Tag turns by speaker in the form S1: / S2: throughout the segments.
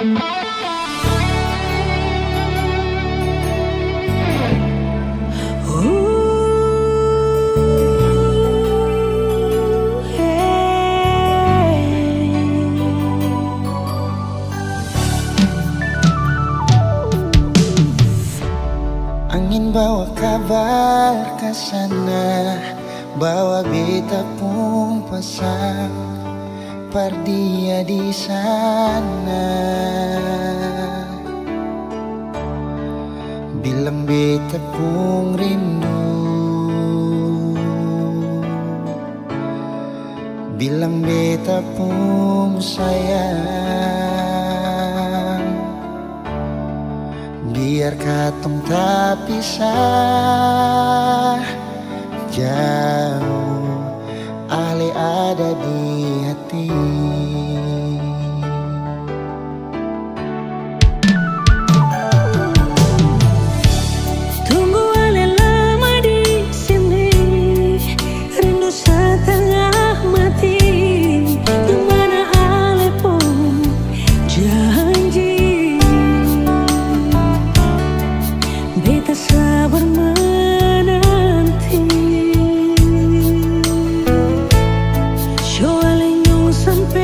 S1: Angin bawa kabar ke sana, bawa beta pun pasang pardia di sana. Bilang beta pun rindu, bilang beta pun sayang. Biar katong tak pisah jauh, ale ada di hati.
S2: Tunggu ale lama di sini, rindu setengah mati. Dimana ale pun janji, beta sabar menanti. Show ale nyong sampai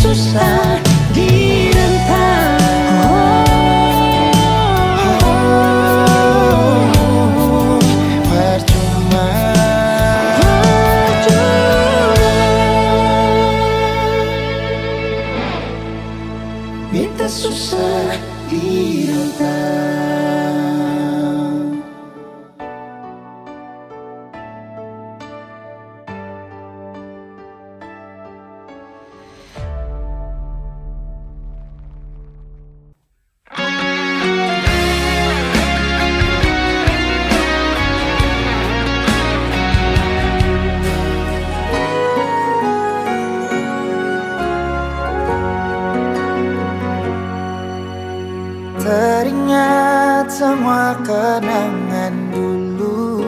S1: susah direntang. Percuma, beta susah direntang. Teringat semua kenangan dulu,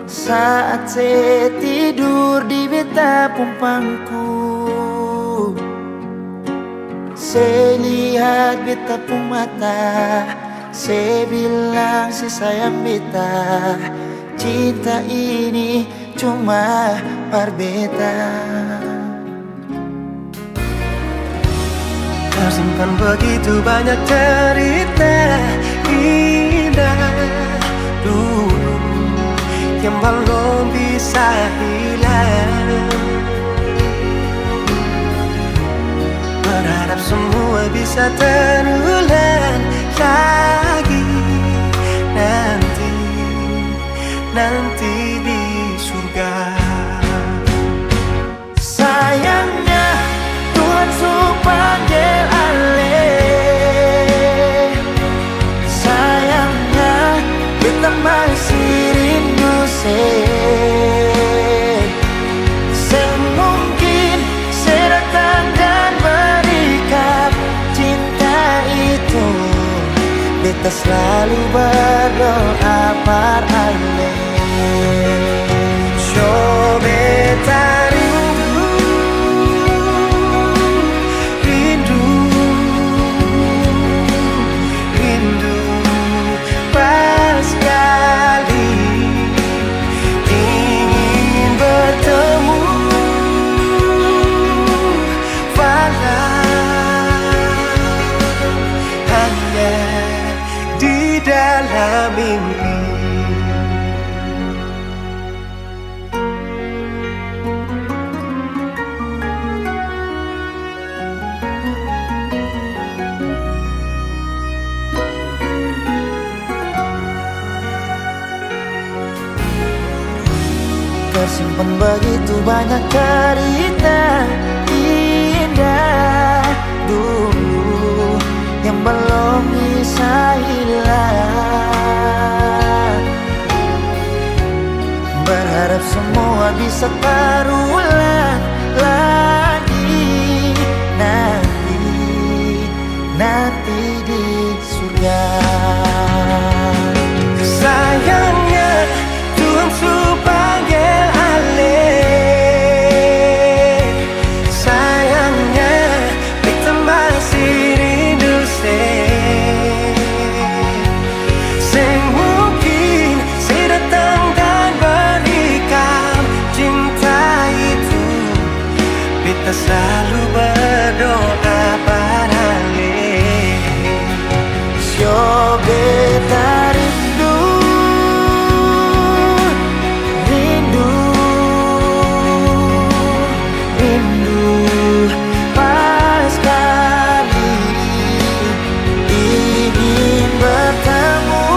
S1: saat saya tidur di beta pumpangku. Saya lihat beta pun mata, saya bilang si sayang beta, cinta ini cuma par beta.
S3: Tersimpan begitu banyak cerita indah dulu yang belum bisa hilang. Berharap semua bisa terulang lagi nanti di surga.
S1: Sayangnya Tuhan sudah panggil alih. Sayangnya beta masih rindu semungkin saya datang dan berikan cinta itu. Beta selalu berdoa par alih.
S3: So beta rindu pas sekali ingin bertemu, walau hanya di dalam mimpi.
S1: Tersimpan begitu banyak cerita indah dulu yang belum bisa hilang. Berharap semua bisa terulang lagi nanti di surga.
S3: Sayangnya Tuhan sudah panggil alih. Sayangnya beta masih rindu semungkin saya datang dan berikan cinta itu. Beta selalu berdoa padalih.
S1: Sio beta rindu pas sekali ingin bertemu,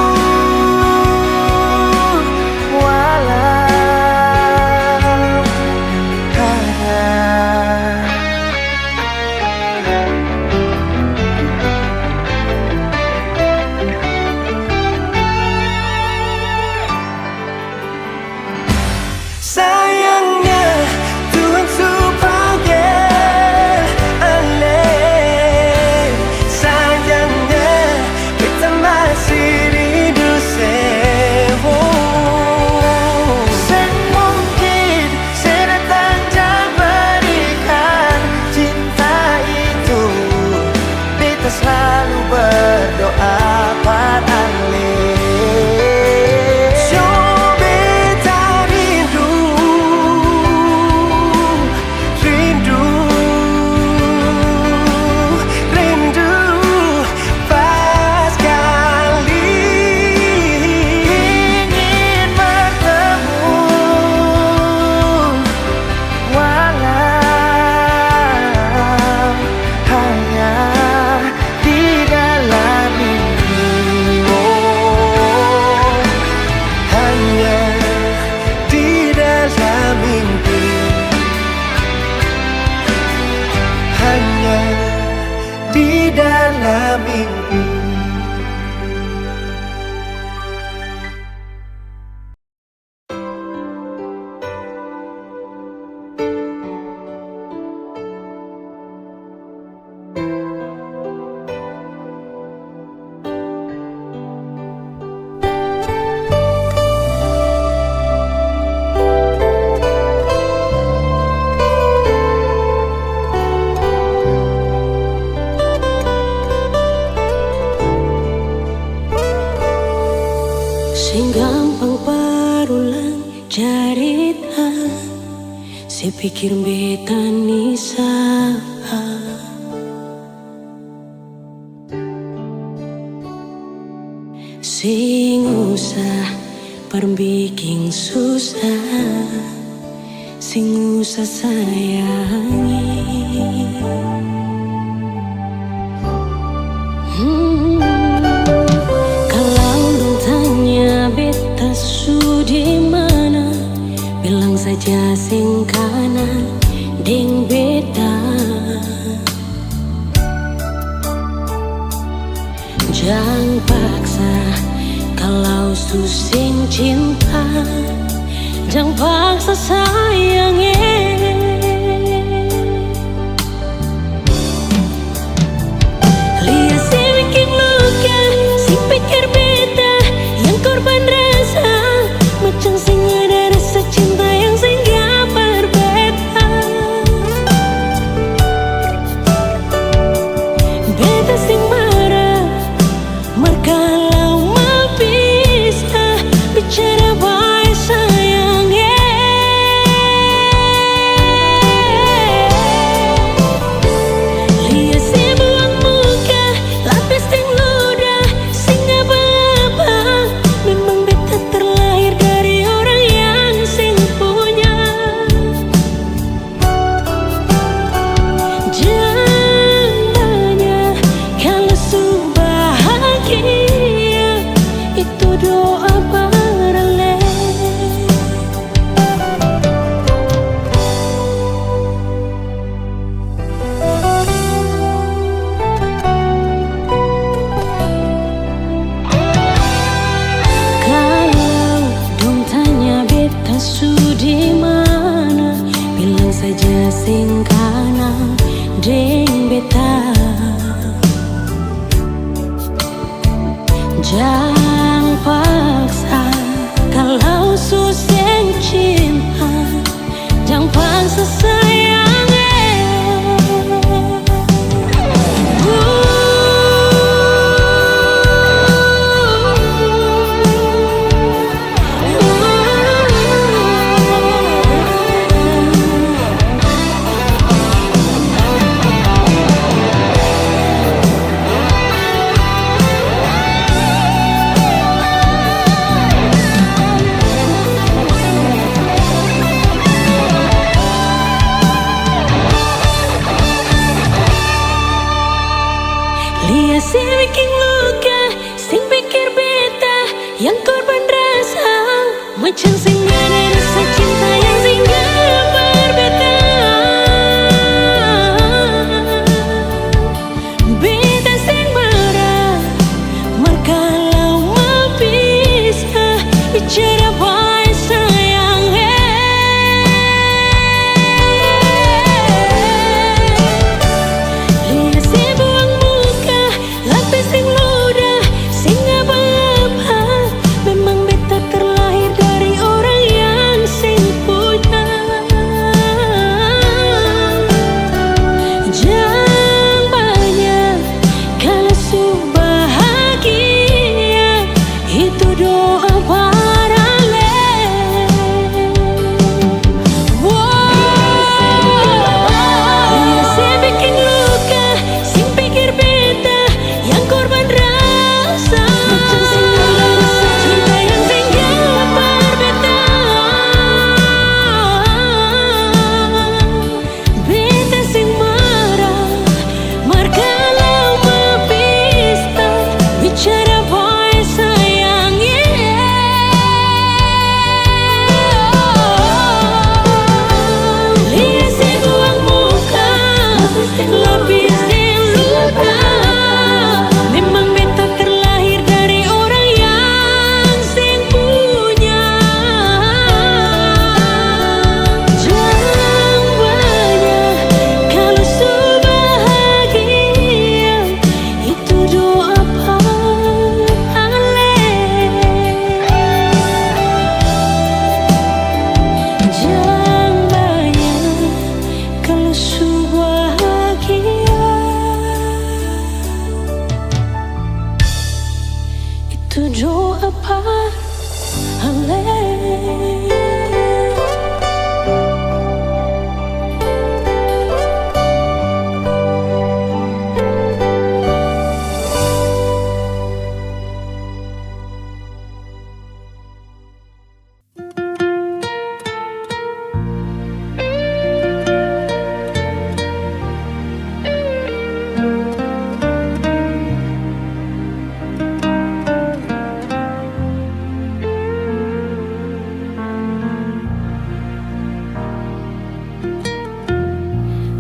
S1: walau hanya
S2: Saya pikir beta nisa sing usah perbiking susah, sing usah sayangi. Kalau dong tanya beta su di mana, bilang saja sing kanan deng beta. Jangan paksa kalau su sing cinta, jangan paksa sayangnya. Lihat si bikin luka, si pikir beta yang korban rasa, macam sing ada rasa cinta yang singgah berbeda. Beta sing marah, kalau mau bisa bicara baik sayangnya. Lihat si buang muka, lapis yang ludah, sing apa-apa. Memang beta terlahir dari orang yang sing punya. Jangan tanya kalau su bahagia, itu doa barale. Kalau dong tanya beta su di mana, bilang saja sing kanan deng beta. Jangan paksa kalau susah cinta, jangan paksa sayangnya. Lihat si bikin luka, sing pikir beta yang korban rasa, macam sing ada rasa cinta yang singgah berbeda. Beta sing marah, kalau mau bisa bicara baik sayangnya. Lihat si buang muka, lapis yang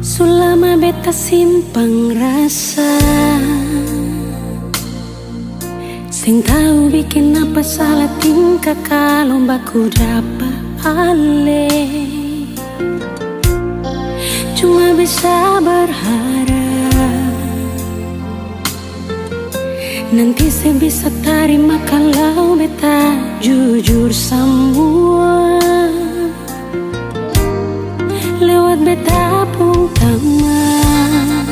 S2: Sulama beta simpang rasa, sing tahu bikin apa salah tingkah kalau baku dapat ale. Cuma bisa berharap nanti saya bisa terima kalau beta jujur semua lewat beta pun taman.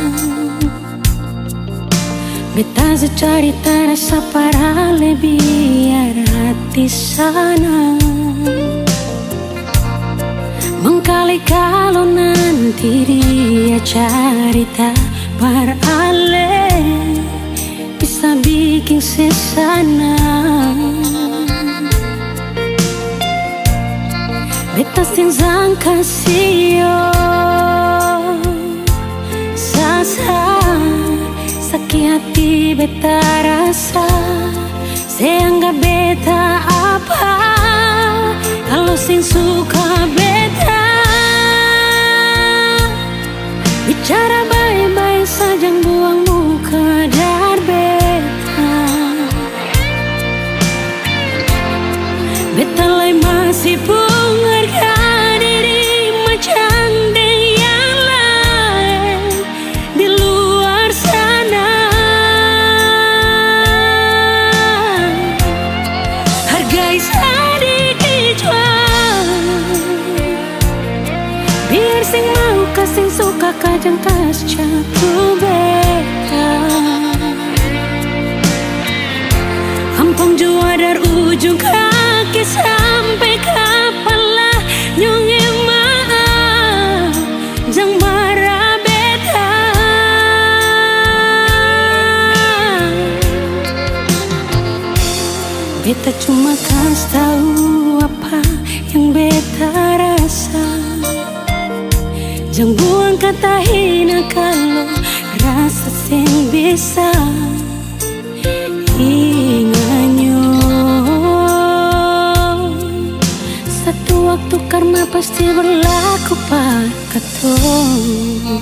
S2: Beta secarita rasa para biar hati sana mengkali kalau nanti dia carita parale bisa bikin sesana. Beta sinzang kasio sasa sakit hati beta rasa seanggap beta apa kalau sing suka beta bicara baik-baik saja buang muka dar beta. Beta lai masih mengharga diri macam yang lain di luar sana. Hargai sedikit jual biar sing mau kasing suka kajang kas jatuh beta. Ampun jua dari ujung kaki sampai kepala nyonge maaf jang marah beta. Beta cuma kasih tahu apa yang beta rasa. Jangan buang kata hina kalau rasa sing bisa inganyo. Satu waktu karma pasti berlaku pada katong.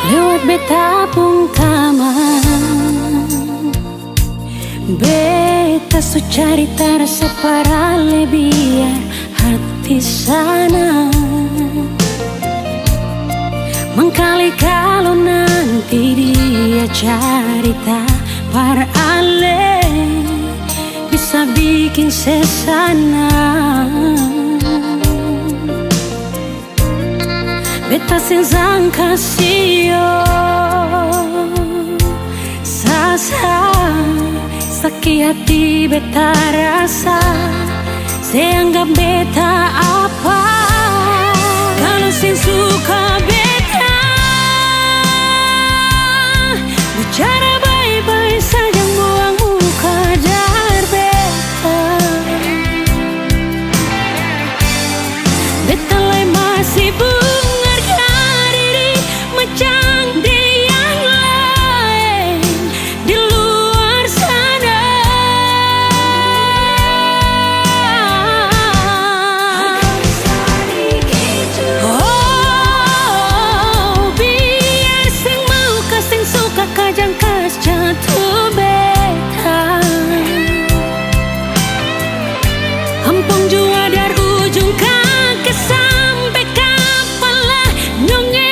S2: Lewat beta pun taman, beta su carita rasa parale biar hati sana mengkali kalau nanti dia carita parale bisa bikin sesana. Beta sinzang kasio sasa sakit hati beta rasa seanggap beta apa kalau sing suka beta bicara baik-baik saja buang muka dar beta. Beta lai masih macam yang lain di luar sana. Oh, biar sing mau kasing suka kajang kas jatuh beta. Ampun jua dari ujung kaki sampai kepala nyonge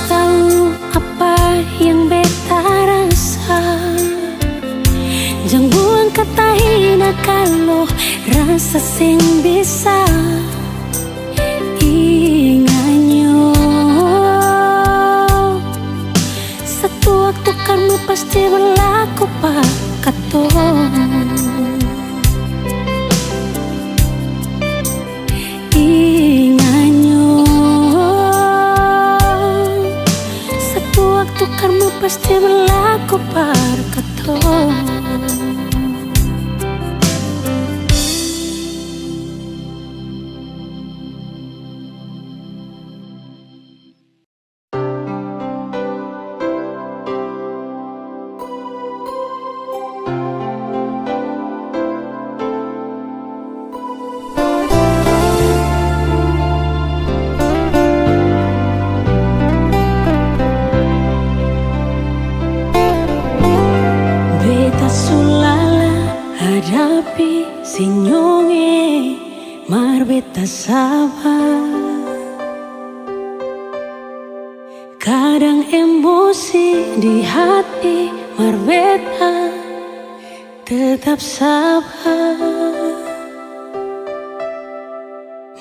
S2: tahu apa yang beta rasa. Jangan buang kata hina kalau rasa sing bisa inganyo. Satu Satu waktu karma pasti berlaku pak katong. Inganyo, satu waktu karma pasti berlaku pak katong. Hadapi sinyonge mar beta sabar. Kadang emosi di hati mar beta tetap sabar.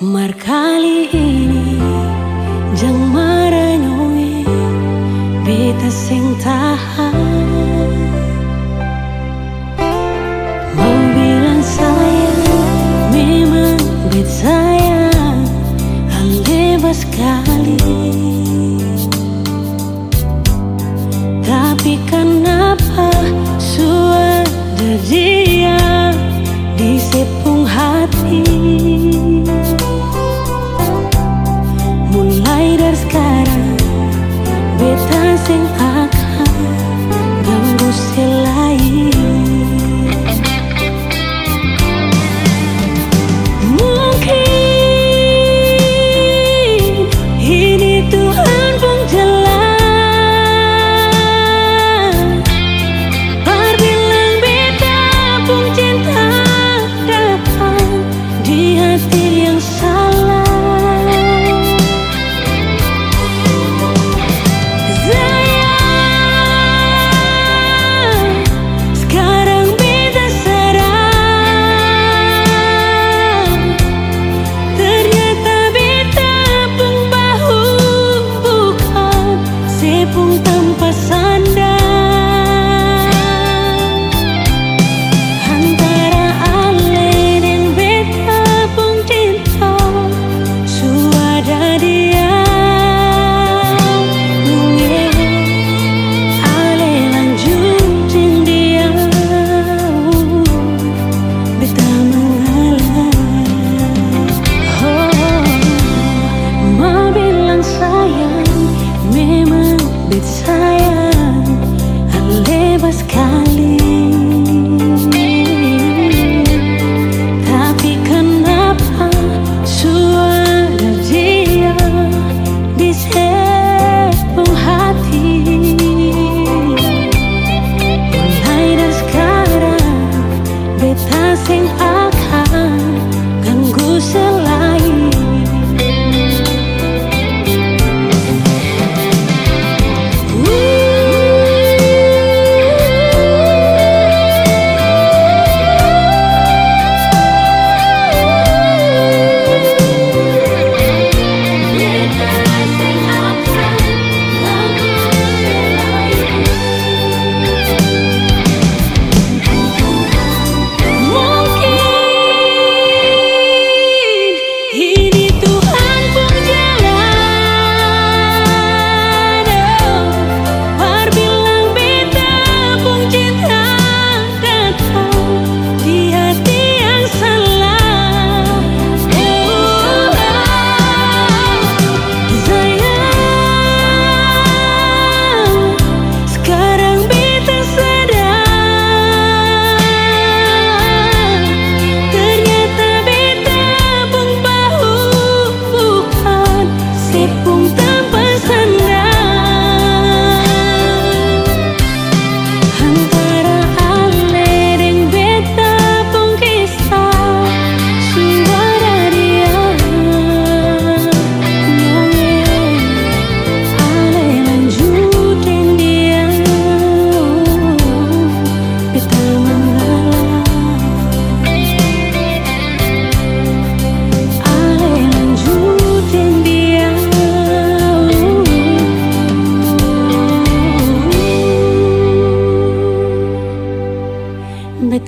S2: Mar kali ini jang maranyonge beta sing tahan. Mau bilang sayang, memang bet sayang, bebas sekali. Tapi kenapa suara dia di sepung hati? Mulai dari sekarang, beta sing akan ganggu selain.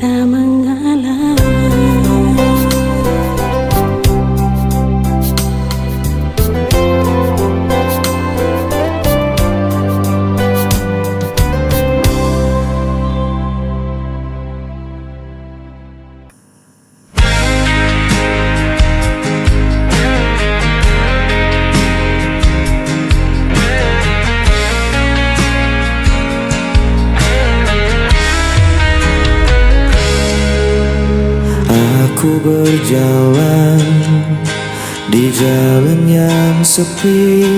S2: kita mengalah.
S1: Aku berjalan di jalan yang sepi,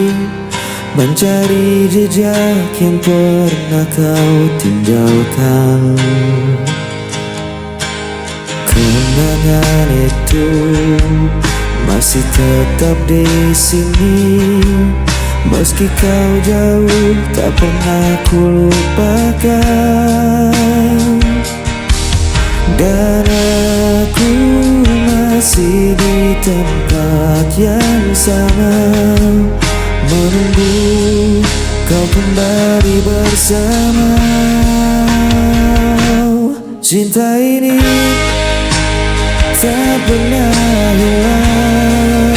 S1: mencari jejak yang pernah kau tinggalkan. Kenangan itu masih tetap di sini, meski kau jauh tak pernah ku lupakan. Dan aku masih di tempat yang sama, menunggu kau kembali bersama. Cinta ini tak pernah hilang,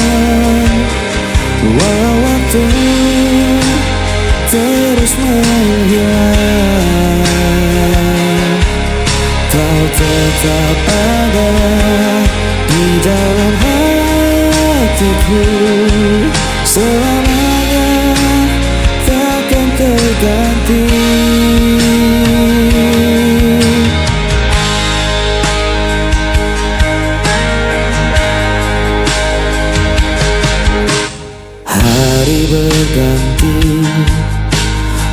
S1: walau waktu terus menghilang. Kau tetap ada di dalam hatiku, selamanya takkan terganti. Hari berganti,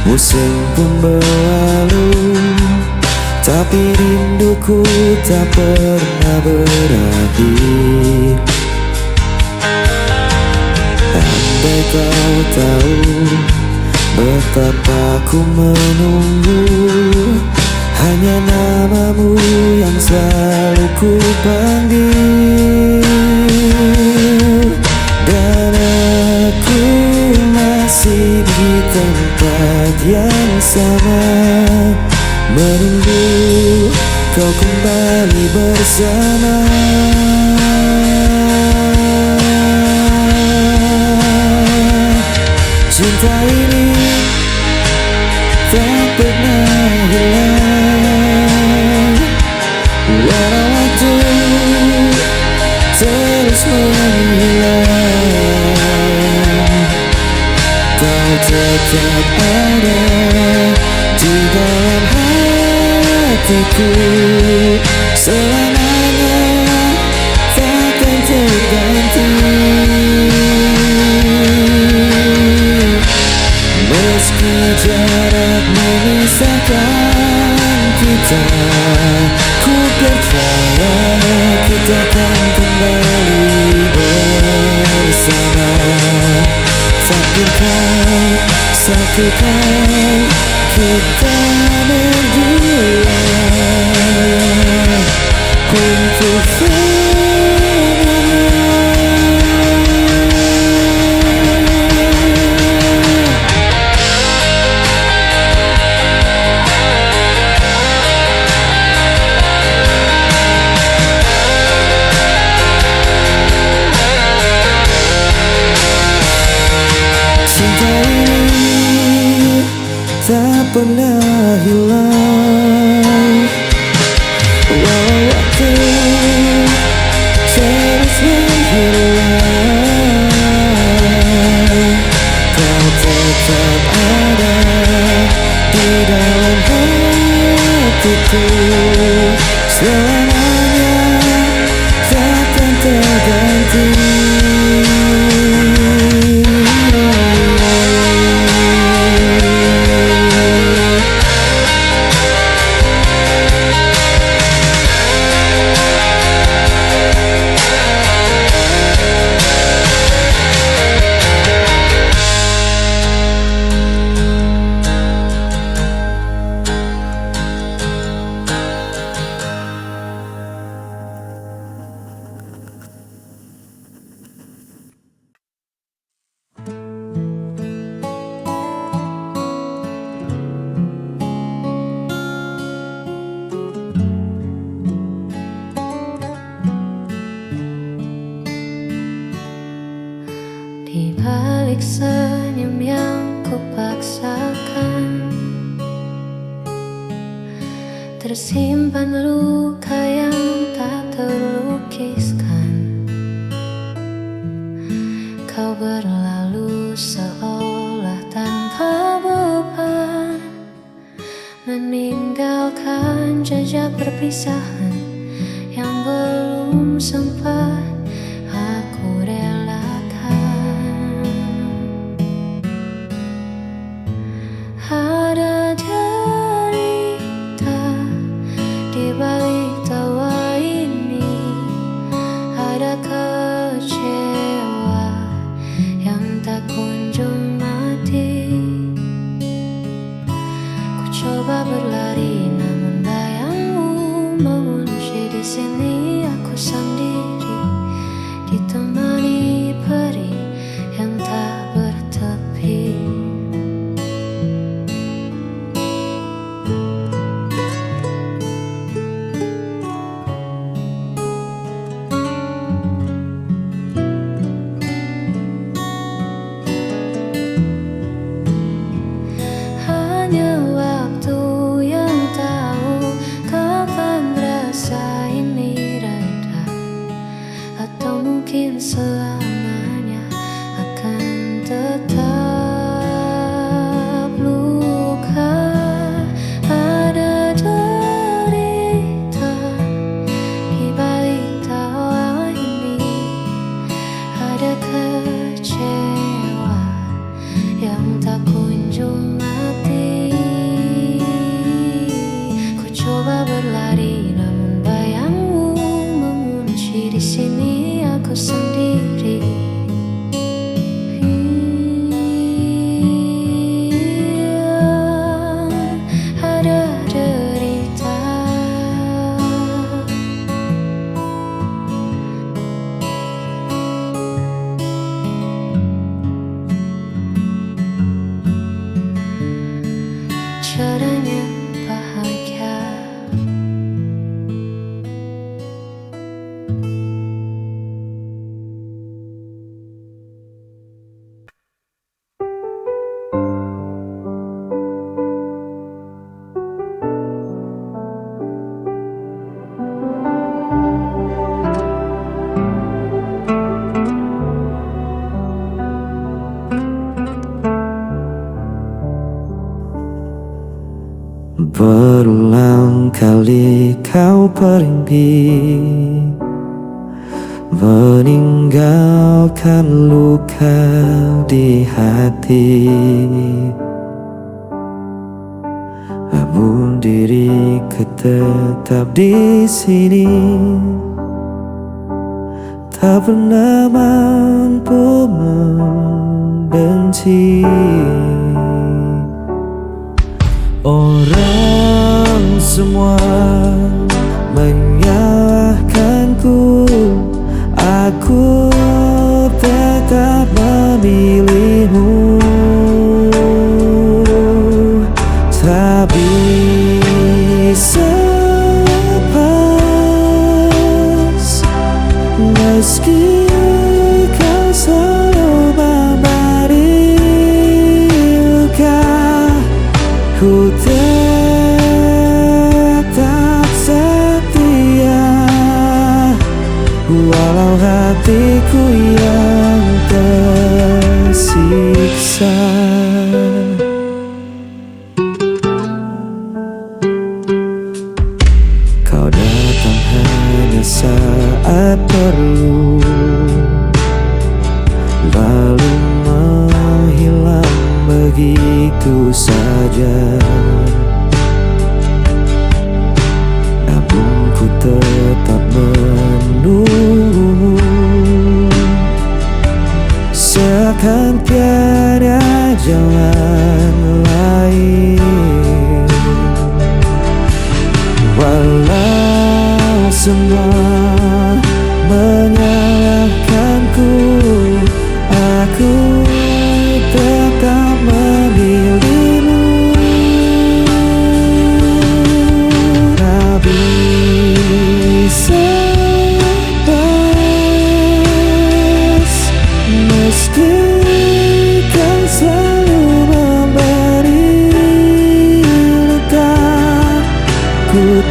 S1: musim pun berlalu, tapi rinduku tak pernah berakhir. Andai kau tahu betapa ku menunggu, hanya namamu yang selalu ku panggil. Dan aku masih di tempat yang sama, menunggu kau kembali bersama. Cinta ini tak pernah hilang, walau waktu terus menghilang. Kau tetap ada di dalam hatiku, selamanya takkan terganti. Meski jarak memisahkan kita, ku percaya kita akan kembali bersama. Takdirkan satu kali kita berdua untuk tak pernah hilang, walau waktu terus menghilang. Kau tetap ada di dalam hatiku, selamanya takkan terganti.
S2: tersimpan luka yang tak terlukiskan. Kau berlalu seolah tanpa beban, meninggalkan jejak perpisahan yang belum sempat aku relakan. Ada derita di balik tawa ini, ada kecewa yang tak kunjung mati. Ku coba berlari namun bayangmu mengunci di sini. Aku sendiri ditemani peri yang tak bertepi. Hanya waktu yang tahu kapan rasa ini reda, atau mungkin selamanya akan tetap luka. Ada derita di balik tawa ini, ada kecewa yang tak kunjung mati. Ku coba berlari namun bayangmu mengunci di sini. Aku sendiri. Ada derita. Caranya bahagia.
S1: Berulang kali kau pergi, meninggalkan luka di hati. Namun diriku tetap di sini, tak pernah mampu membenci. Orang semua menyalahkanku, aku tetap memilihmu. Tak bisa lepas meski kau selalu memberi luka. Ku tetap setia walau hatiku yang tersiksa. Kau datang hanya saat perlu, lalu menghilang begitu saja. Namun ku tetap menunggu, seakan tiada jalan lain. Walau semua menyalahkanku, aku tetap memilihmu. Tak bisa lepas meski kau selalu memberi luka. Ku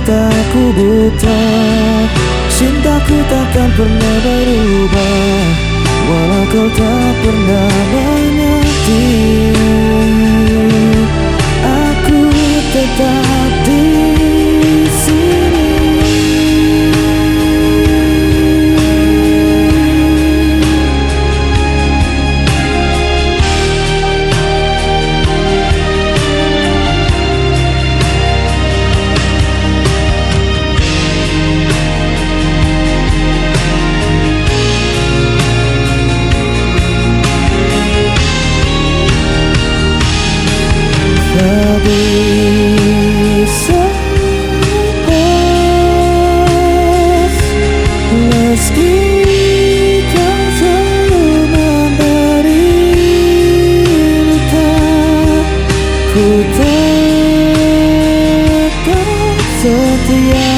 S1: mataku buta, cintaku takkan pernah berubah, walau kau tak pernah mengerti. Aku tetap di sini. Bisa lepas, meski kau selalu menderita, ku tetap setia,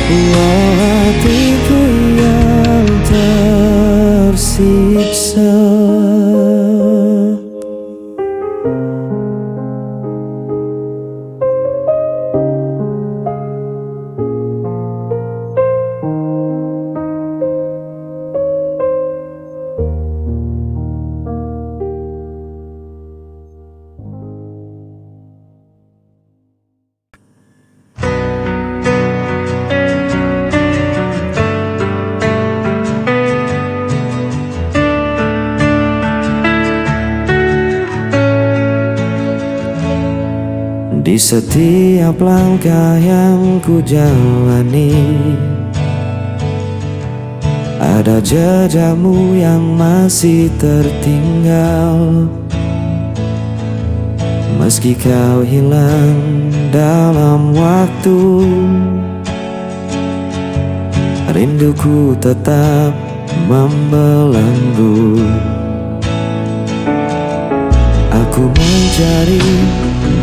S1: walau hatiku yang tersiksa. Di setiap langkah yang ku jalani, ada jejakmu yang masih tertinggal. Meski kau hilang dalam waktu, rinduku tetap membelenggu. Aku mencari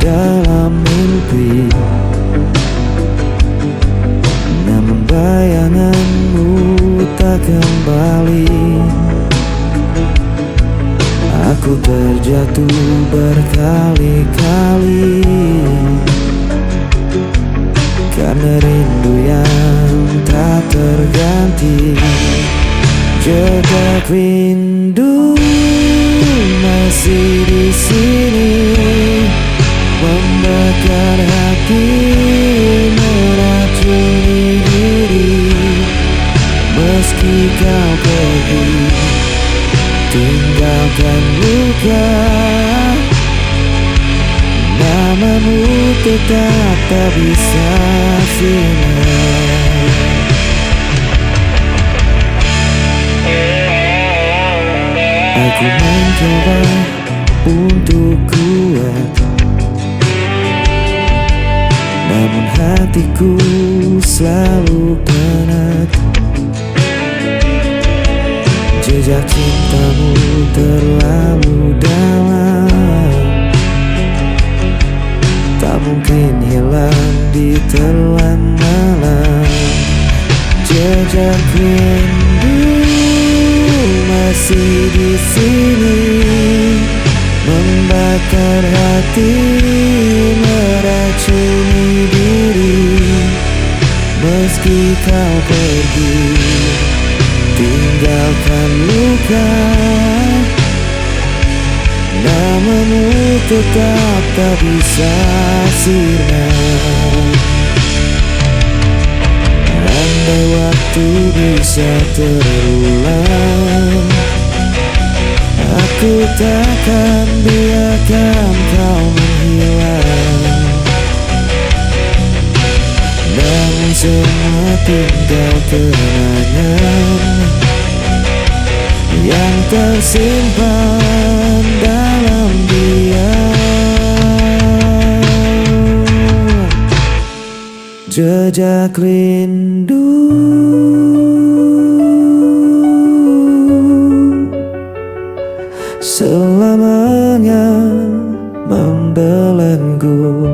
S1: dalam mimpi, namun bayanganmu tak kembali. Aku terjatuh berkali-kali karena rindu yang tak terganti. Jejak rindu masih di sini, membakar hati, meracuni diri. Meski kau pergi, tinggalkan luka, namamu tetap tak bisa sinar. Aku mencoba untuk kuat, namun hatiku selalu penat. Jejak cintamu terlalu dalam, tak mungkin hilang di telan malam. Jejak rindu masih di sini, membakar hati, meracuni diri. Meski kau pergi, tinggalkan luka, namamu tetap tak bisa sirna. Andai waktu bisa terulang, aku takkan biarkan kau menghilang. Namun semua tinggal kenangan yang tersimpan dalam diam. Jejak rindu selamanya membelenggu.